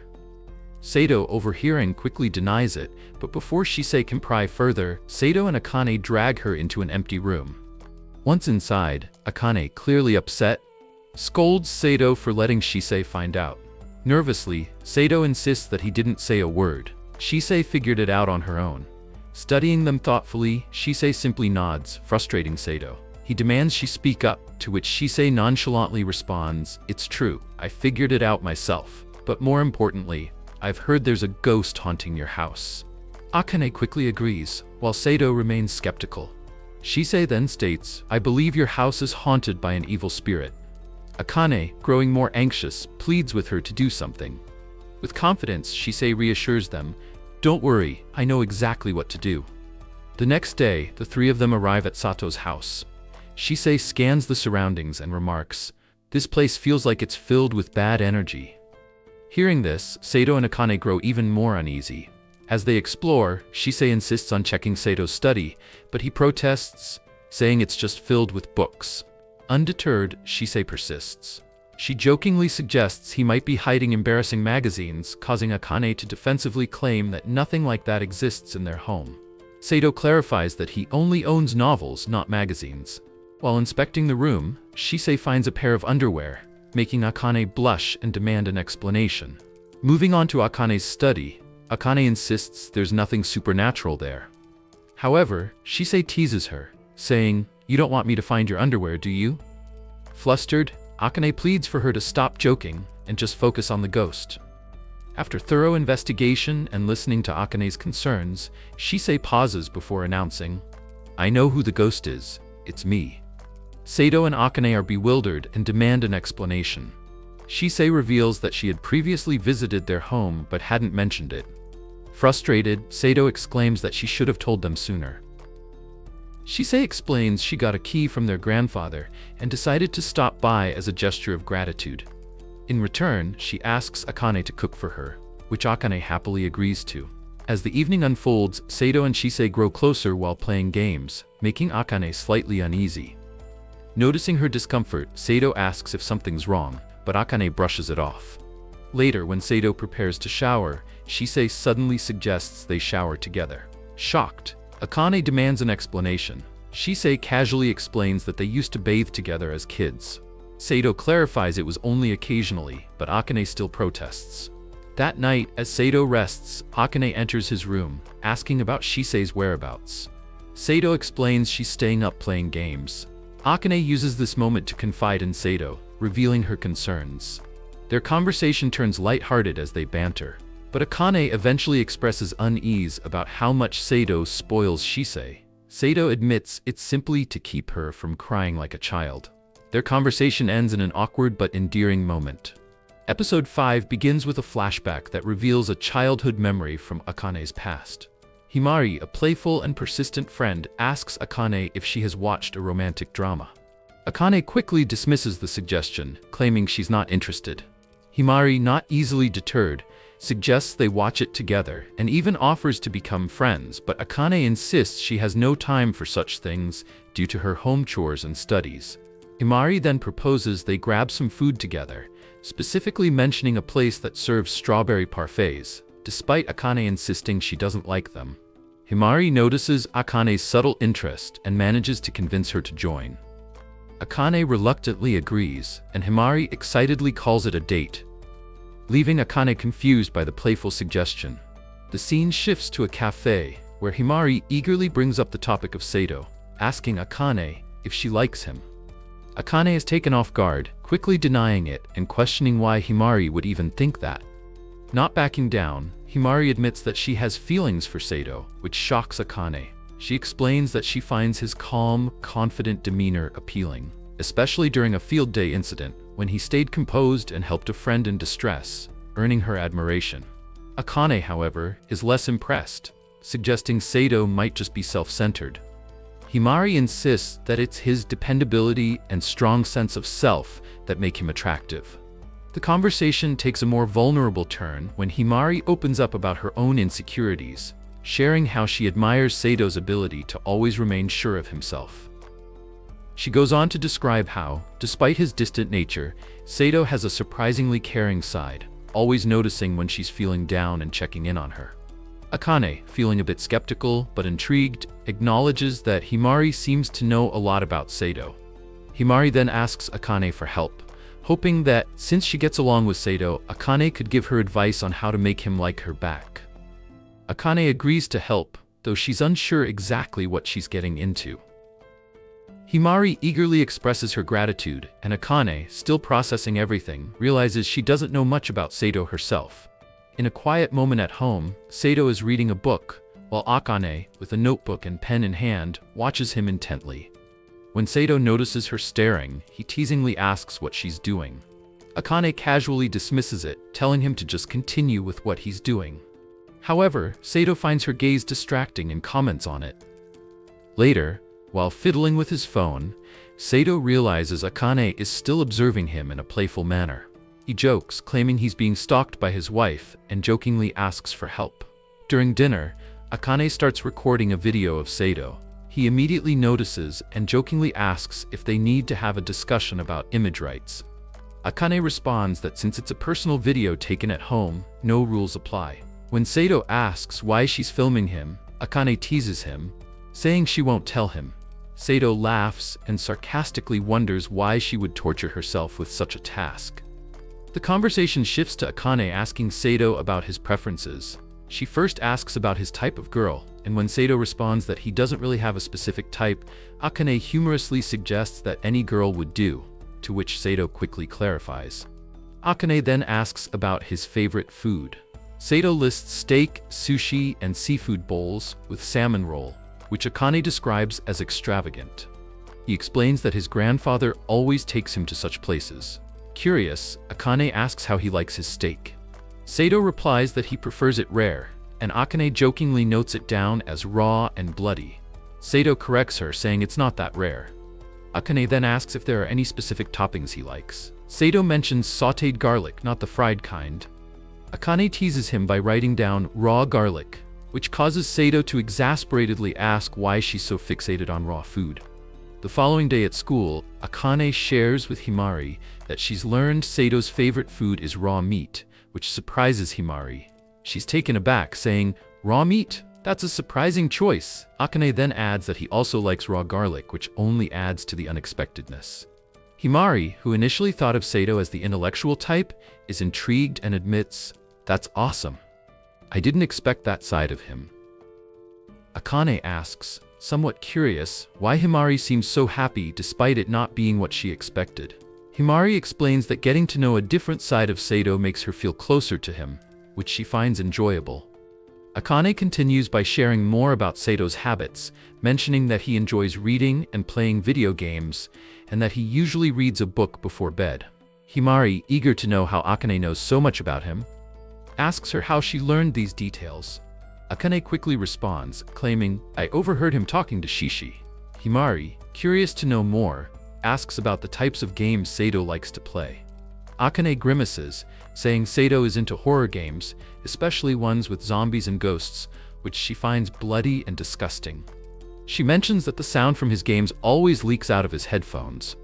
Sato, overhearing, quickly denies it, but before Shisei can pry further, Sato and Akane drag her into an empty room. Once inside, Akane, clearly upset, scolds Sato for letting Shisei find out. Nervously, Sato insists that he didn't say a word. Shisei figured it out on her own. Studying them thoughtfully, Shisei simply nods, frustrating Sato. He demands she speak up, to which Shisei nonchalantly responds, "It's true, I figured it out myself. But more importantly, I've heard there's a ghost haunting your house." Akane quickly agrees, while Sato remains skeptical. Shisei then states, "I believe your house is haunted by an evil spirit." Akane, growing more anxious, pleads with her to do something. With confidence, Shisei reassures them, "Don't worry, I know exactly what to do." The next day, the three of them arrive at Sato's house. Shisei scans the surroundings and remarks, "This place feels like it's filled with bad energy." Hearing this, Sato and Akane grow even more uneasy. As they explore, Shisei insists on checking Sato's study, but he protests, saying it's just filled with books. Undeterred, Shisei persists. She jokingly suggests he might be hiding embarrassing magazines, causing Akane to defensively claim that nothing like that exists in their home. Sato clarifies that he only owns novels, not magazines. While inspecting the room, Shisei finds a pair of underwear, making Akane blush and demand an explanation. Moving on to Akane's study, Akane insists there's nothing supernatural there. However, Shisei teases her, saying, "You don't want me to find your underwear, do you?" Flustered, Akane pleads for her to stop joking and just focus on the ghost. After thorough investigation and listening to Akane's concerns, Shisei pauses before announcing, "I know who the ghost is. It's me." Sato and Akane are bewildered and demand an explanation. Shisei reveals that she had previously visited their home but hadn't mentioned it. Frustrated, Sato exclaims that she should have told them sooner. Shisei explains she got a key from their grandfather and decided to stop by as a gesture of gratitude. In return, she asks Akane to cook for her, which Akane happily agrees to. As the evening unfolds, Sato and Shisei grow closer while playing games, making Akane slightly uneasy. Noticing her discomfort, Sato asks if something's wrong, but Akane brushes it off. Later, when Sato prepares to shower, Shisei suddenly suggests they shower together. Shocked, Akane demands an explanation. Shisei casually explains that they used to bathe together as kids. Sato clarifies it was only occasionally, but Akane still protests. That night, as Sato rests, Akane enters his room, asking about Shisei's whereabouts. Sato explains she's staying up playing games. Akane uses this moment to confide in Sato, revealing her concerns. Their conversation turns lighthearted as they banter, but Akane eventually expresses unease about how much Sato spoils Shisei. Sato admits it's simply to keep her from crying like a child. Their conversation ends in an awkward but endearing moment. Episode 5 begins with a flashback that reveals a childhood memory from Akane's past. Himari, a playful and persistent friend, asks Akane if she has watched a romantic drama. Akane quickly dismisses the suggestion, claiming she's not interested. Himari, not easily deterred, suggests they watch it together, and even offers to become friends, but Akane insists she has no time for such things due to her home chores and studies. Himari then proposes they grab some food together, specifically mentioning a place that serves strawberry parfaits, despite Akane insisting she doesn't like them. Himari notices Akane's subtle interest and manages to convince her to join. Akane reluctantly agrees, and Himari excitedly calls it a date, leaving Akane confused by the playful suggestion. The scene shifts to a cafe, where Himari eagerly brings up the topic of Sato, asking Akane if she likes him. Akane is taken off guard, quickly denying it and questioning why Himari would even think that. Not backing down, Himari admits that she has feelings for Sato, which shocks Akane. She explains that she finds his calm, confident demeanor appealing, especially during a field day incident when he stayed composed and helped a friend in distress, earning her admiration. Akane, however, is less impressed, suggesting Sato might just be self-centered. Himari insists that it's his dependability and strong sense of self that make him attractive. The conversation takes a more vulnerable turn when Himari opens up about her own insecurities, sharing how she admires Sato's ability to always remain sure of himself. She goes on to describe how, despite his distant nature, Sato has a surprisingly caring side, always noticing when she's feeling down and checking in on her. Akane, feeling a bit skeptical but intrigued, acknowledges that Himari seems to know a lot about Sato. Himari then asks Akane for help, hoping that, since she gets along with Sato, Akane could give her advice on how to make him like her back. Akane agrees to help, though she's unsure exactly what she's getting into. Himari eagerly expresses her gratitude, and Akane, still processing everything, realizes she doesn't know much about Sato herself. In a quiet moment at home, Sato is reading a book, while Akane, with a notebook and pen in hand, watches him intently. When Sato notices her staring, he teasingly asks what she's doing. Akane casually dismisses it, telling him to just continue with what he's doing. However, Sato finds her gaze distracting and comments on it. Later, while fiddling with his phone, Sato realizes Akane is still observing him in a playful manner. He jokes, claiming he's being stalked by his wife, and jokingly asks for help. During dinner, Akane starts recording a video of Sato. He immediately notices and jokingly asks if they need to have a discussion about image rights. Akane responds that since it's a personal video taken at home, no rules apply. When Sato asks why she's filming him, Akane teases him, saying she won't tell him. Sato laughs and sarcastically wonders why she would torture herself with such a task. The conversation shifts to Akane asking Sato about his preferences. She first asks about his type of girl, and when Sato responds that he doesn't really have a specific type, Akane humorously suggests that any girl would do, to which Sato quickly clarifies. Akane then asks about his favorite food. Sato lists steak, sushi, and seafood bowls with salmon roll, which Akane describes as extravagant. He explains that his grandfather always takes him to such places. Curious, Akane asks how he likes his steak. Sato replies that he prefers it rare, and Akane jokingly notes it down as raw and bloody. Sato corrects her, saying it's not that rare. Akane then asks if there are any specific toppings he likes. Sato mentions sautéed garlic, not the fried kind. Akane teases him by writing down raw garlic, which causes Sato to exasperatedly ask why she's so fixated on raw food. The following day at school, Akane shares with Himari that she's learned Sato's favorite food is raw meat, which surprises Himari. She's taken aback, saying, "Raw meat? That's a surprising choice." Akane then adds that he also likes raw garlic, which only adds to the unexpectedness. Himari, who initially thought of Sato as the intellectual type, is intrigued and admits, "That's awesome. I didn't expect that side of him." Akane asks, somewhat curious, why Himari seems so happy despite it not being what she expected. Himari explains that getting to know a different side of Sato makes her feel closer to him, which she finds enjoyable. Akane continues by sharing more about Sato's habits, mentioning that he enjoys reading and playing video games, and that he usually reads a book before bed. Himari, eager to know how Akane knows so much about him, asks her how she learned these details. Akane quickly responds, claiming, "I overheard him talking to Shishi." Himari, curious to know more, asks about the types of games Sato likes to play. Akane grimaces, saying Sato is into horror games, especially ones with zombies and ghosts, which she finds bloody and disgusting. She mentions that the sound from his games always leaks out of his headphones.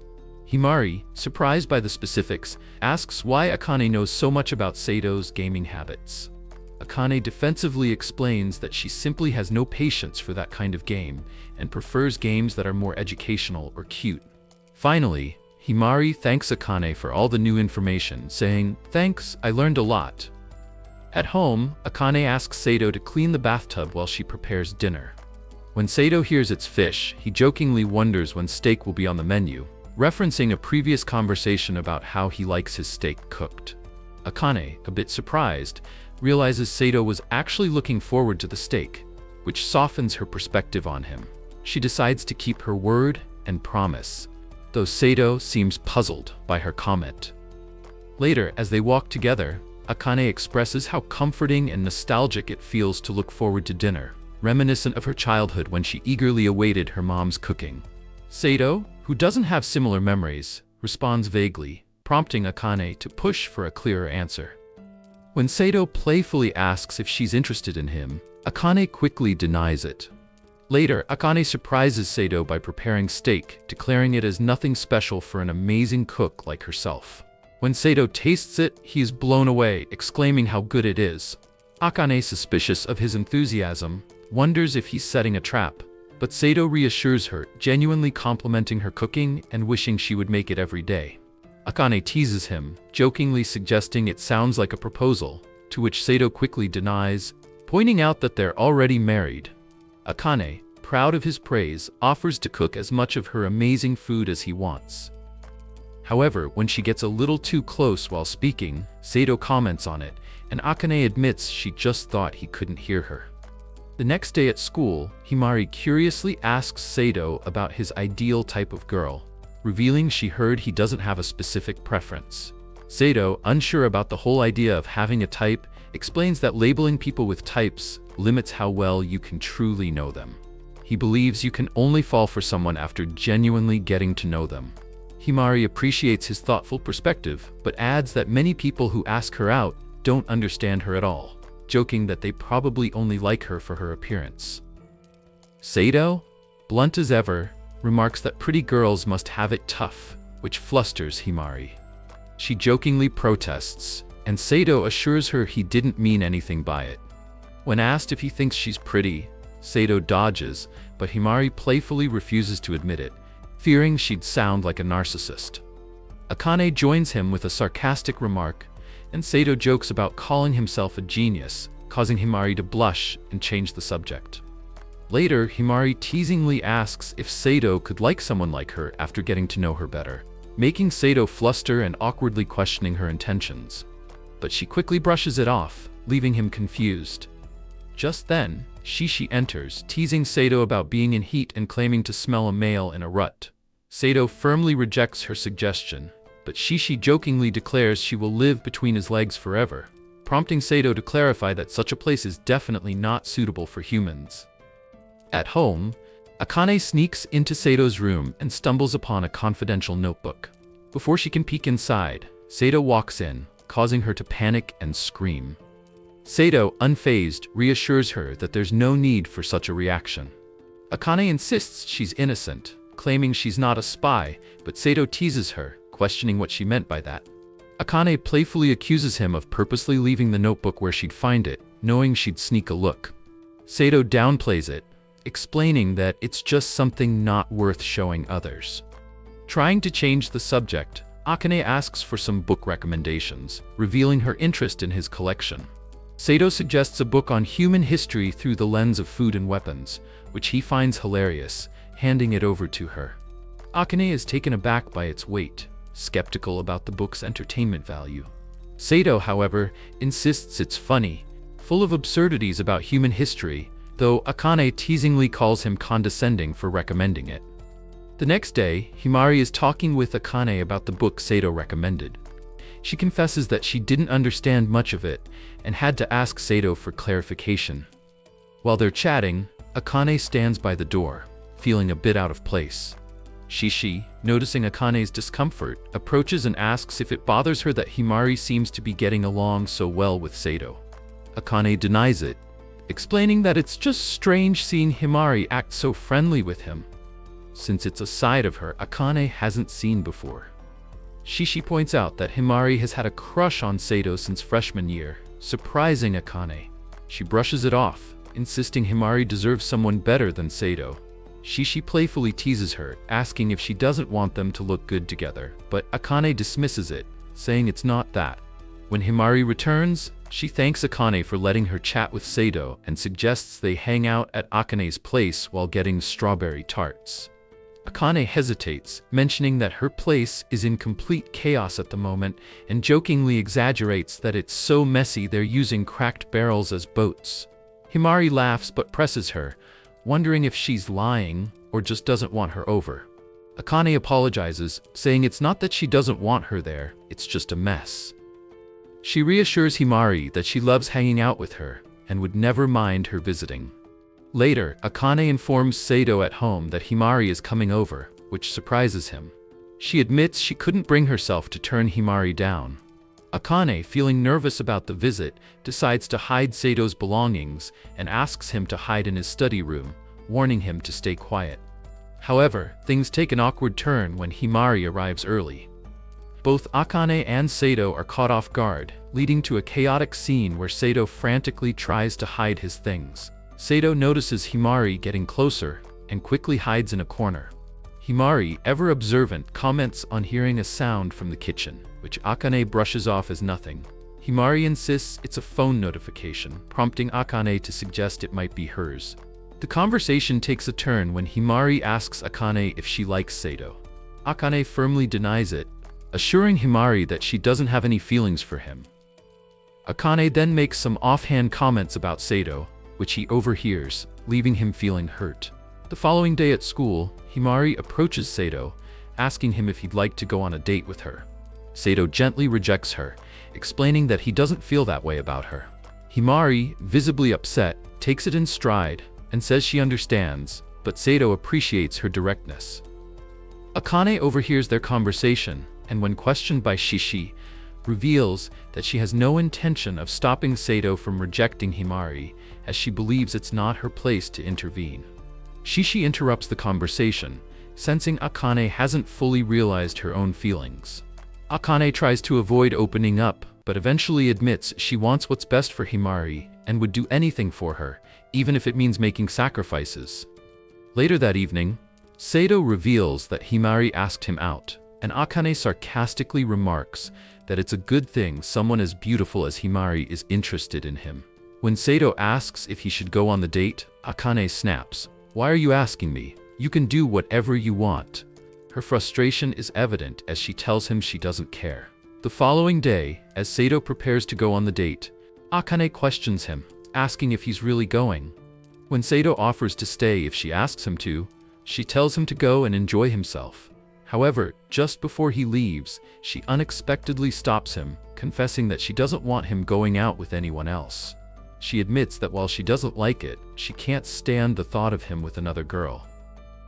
Himari, surprised by the specifics, asks why Akane knows so much about Sato's gaming habits. Akane defensively explains that she simply has no patience for that kind of game and prefers games that are more educational or cute. Finally, Himari thanks Akane for all the new information, saying, "Thanks, I learned a lot." At home, Akane asks Sato to clean the bathtub while she prepares dinner. When Sato hears it's fish, he jokingly wonders when steak will be on the menu, referencing a previous conversation about how he likes his steak cooked. Akane, a bit surprised, realizes Sato was actually looking forward to the steak, which softens her perspective on him. She decides to keep her word and promise, though Sato seems puzzled by her comment. Later, as they walk together, Akane expresses how comforting and nostalgic it feels to look forward to dinner, reminiscent of her childhood when she eagerly awaited her mom's cooking. Sato, who doesn't have similar memories, responds vaguely, prompting Akane to push for a clearer answer. When Sato playfully asks if she's interested in him, Akane quickly denies it. Later, Akane surprises Sato by preparing steak, declaring it as nothing special for an amazing cook like herself. When Sato tastes it, he is blown away, exclaiming how good it is. Akane, suspicious of his enthusiasm, wonders if he's setting a trap, but Sato reassures her, genuinely complimenting her cooking and wishing she would make it every day. Akane teases him, jokingly suggesting it sounds like a proposal, to which Sato quickly denies, pointing out that they're already married. Akane, proud of his praise, offers to cook as much of her amazing food as he wants. However, when she gets a little too close while speaking, Sato comments on it, and Akane admits she just thought he couldn't hear her. The next day at school, Himari curiously asks Sato about his ideal type of girl, revealing she heard he doesn't have a specific preference. Sato, unsure about the whole idea of having a type, explains that labeling people with types limits how well you can truly know them. He believes you can only fall for someone after genuinely getting to know them. Himari appreciates his thoughtful perspective, but adds that many people who ask her out don't understand her at all, joking that they probably only like her for her appearance. Sato, blunt as ever, remarks that pretty girls must have it tough, which flusters Himari. She jokingly protests, and Sato assures her he didn't mean anything by it. When asked if he thinks she's pretty, Sato dodges, but Himari playfully refuses to admit it, fearing she'd sound like a narcissist. Akane joins him with a sarcastic remark, and Sato jokes about calling himself a genius, causing Himari to blush and change the subject. Later, Himari teasingly asks if Sato could like someone like her after getting to know her better, making Sato fluster and awkwardly questioning her intentions. But she quickly brushes it off, leaving him confused. Just then, Shishi enters, teasing Sato about being in heat and claiming to smell a male in a rut. Sato firmly rejects her suggestion, but Shishi jokingly declares she will live between his legs forever, prompting Sato to clarify that such a place is definitely not suitable for humans. At home, Akane sneaks into Sato's room and stumbles upon a confidential notebook. Before she can peek inside, Sato walks in, causing her to panic and scream. Sato, unfazed, reassures her that there's no need for such a reaction. Akane insists she's innocent, claiming she's not a spy, but Sato teases her, questioning what she meant by that. Akane playfully accuses him of purposely leaving the notebook where she'd find it, knowing she'd sneak a look. Sato downplays it, explaining that it's just something not worth showing others. Trying to change the subject, Akane asks for some book recommendations, revealing her interest in his collection. Sato suggests a book on human history through the lens of food and weapons, which he finds hilarious, handing it over to her. Akane is taken aback by its weight, skeptical about the book's entertainment value. Sato, however, insists it's funny, full of absurdities about human history, though Akane teasingly calls him condescending for recommending it. The next day, Himari is talking with Akane about the book Sato recommended. She confesses that she didn't understand much of it and had to ask Sato for clarification. While they're chatting, Akane stands by the door, feeling a bit out of place. Shishi, noticing Akane's discomfort, approaches and asks if it bothers her that Himari seems to be getting along so well with Sato. Akane denies it, explaining that it's just strange seeing Himari act so friendly with him, since it's a side of her Akane hasn't seen before. Shishi points out that Himari has had a crush on Sato since freshman year, surprising Akane. She brushes it off, insisting Himari deserves someone better than Sato. Shishi playfully teases her, asking if she doesn't want them to look good together, but Akane dismisses it, saying it's not that. When Himari returns, she thanks Akane for letting her chat with Sato and suggests they hang out at Akane's place while getting strawberry tarts. Akane hesitates, mentioning that her place is in complete chaos at the moment, and jokingly exaggerates that it's so messy they're using cracked barrels as boats. Himari laughs but presses her, wondering if she's lying or just doesn't want her over. Akane apologizes, saying it's not that she doesn't want her there, it's just a mess. She reassures Himari that she loves hanging out with her and would never mind her visiting. Later, Akane informs Sato at home that Himari is coming over, which surprises him. She admits she couldn't bring herself to turn Himari down. Akane, feeling nervous about the visit, decides to hide Sato's belongings and asks him to hide in his study room, warning him to stay quiet. However, things take an awkward turn when Himari arrives early. Both Akane and Sato are caught off guard, leading to a chaotic scene where Sato frantically tries to hide his things. Sato notices Himari getting closer and quickly hides in a corner. Himari, ever observant, comments on hearing a sound from the kitchen, which Akane brushes off as nothing. Himari insists it's a phone notification, prompting Akane to suggest it might be hers. The conversation takes a turn when Himari asks Akane if she likes Sato. Akane firmly denies it, assuring Himari that she doesn't have any feelings for him. Akane then makes some offhand comments about Sato, which he overhears, leaving him feeling hurt. The following day at school, Himari approaches Sato, asking him if he'd like to go on a date with her. Sato gently rejects her, explaining that he doesn't feel that way about her. Himari, visibly upset, takes it in stride and says she understands, but Sato appreciates her directness. Akane overhears their conversation and, when questioned by Shishi, reveals that she has no intention of stopping Sato from rejecting Himari, as she believes it's not her place to intervene. Shishi interrupts the conversation, sensing Akane hasn't fully realized her own feelings. Akane tries to avoid opening up, but eventually admits she wants what's best for Himari and would do anything for her, even if it means making sacrifices. Later that evening, Sato reveals that Himari asked him out, and Akane sarcastically remarks that it's a good thing someone as beautiful as Himari is interested in him. When Sato asks if he should go on the date, Akane snaps, "Why are you asking me? You can do whatever you want." Her frustration is evident as she tells him she doesn't care. The following day, as Sato prepares to go on the date, Akane questions him, asking if he's really going. When Sato offers to stay if she asks him to, she tells him to go and enjoy himself. However, just before he leaves, she unexpectedly stops him, confessing that she doesn't want him going out with anyone else. She admits that while she doesn't like it, she can't stand the thought of him with another girl.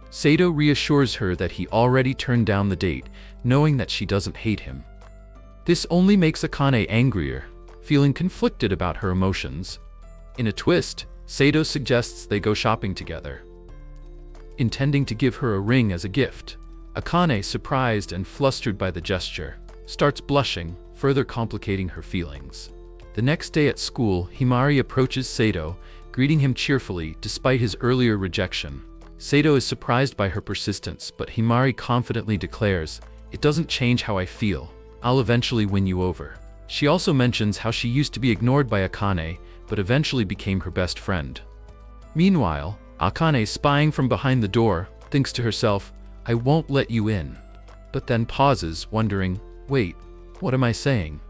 Sato reassures her that he already turned down the date, knowing that she doesn't hate him. This only makes Akane angrier, feeling conflicted about her emotions. In a twist, Sato suggests they go shopping together, intending to give her a ring as a gift. Akane, surprised and flustered by the gesture, starts blushing, further complicating her feelings. The next day at school, Himari approaches Sato, greeting him cheerfully despite his earlier rejection. Sato is surprised by her persistence, but Himari confidently declares, "It doesn't change how I feel. I'll eventually win you over." She also mentions how she used to be ignored by Akane, but eventually became her best friend. Meanwhile, Akane, spying from behind the door, thinks to herself, "I won't let you in," but then pauses, wondering, "Wait, what am I saying?"